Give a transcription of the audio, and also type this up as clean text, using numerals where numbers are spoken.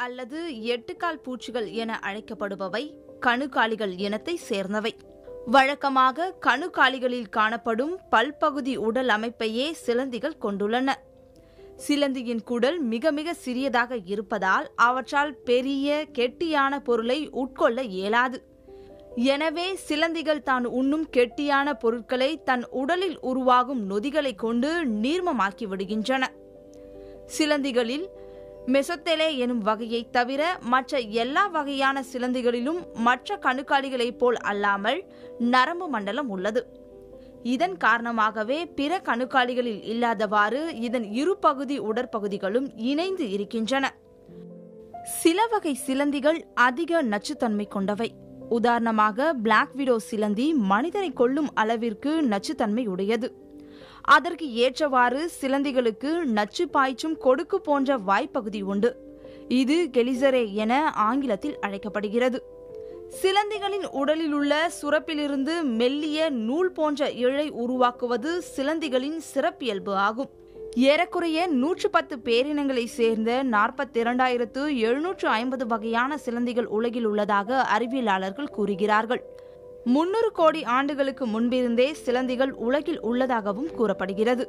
அல்லது எட்டுக்கால் பூச்சிகள் என அழைக்கப்படுபவை கணுக்காலிகள் இனத்தை சேர்ந்தவை. வழக்கமாக கணுக்காலிகளில் காணப்படும் பல்பகுதி உடல் அமைப்பையே சிலந்திகள் கொண்டுள்ளன. சிலந்தியின் குடல் மிக மிக சிறியதாக இருப்பதால் அவற்றால் பெரிய கெட்டியான பொருளை உட்கொள்ள இயலாது. எனவே சிலந்திகள் தான் உண்ணும் கெட்டியான பொருட்களை தன் உடலில் உருவாகும் நொதிகளை கொண்டு நீர்மமாக்கி விடுகின்றன. சிலந்திகளில் மெசோத்தெலே எனும் வகையை தவிர மற்ற எல்லா வகையான சிலந்திகளிலும் மற்ற கணுக்காலிகளைப் போல் அல்லாமல் நரம்பு மண்டலம் உள்ளது. இதன் காரணமாகவே பிற கணுக்காலிகளில் இல்லாதவாறு இதன் இரு பகுதி உடற்பகுதிகளும் இணைந்து இருக்கின்றன. சில வகை சிலந்திகள் அதிக நச்சுத்தன்மை கொண்டவை. உதாரணமாக பிளாக் விடோ சிலந்தி மனிதனை கொல்லும் அளவிற்கு நச்சுத்தன்மை உடையது. அதற்கு ஏற்றவாறு சிலந்திகளுக்கு நச்சு பாய்ச்சும் கொடுக்கு போன்ற வாய்ப்பகுதி உண்டு. இது கெலிசரே என ஆங்கிலத்தில் அழைக்கப்படுகிறது. சிலந்திகளின் உடலில் உள்ள சுரப்பிலிருந்து மெல்லிய நூல் போன்ற இழை உருவாக்குவது சிலந்திகளின் சிறப்பியல்பு ஆகும். ஏறக்குறைய 110 பேரினங்களை சேர்ந்த 42,750 வகையான சிலந்திகள் உலகில் உள்ளதாக அறிவியலாளர்கள் கூறுகிறார்கள். 300 கோடி ஆண்டுகளுக்கு முன்பிருந்தே சிலந்திகள் உலகில் உள்ளதாகவும் கூறப்படுகிறது.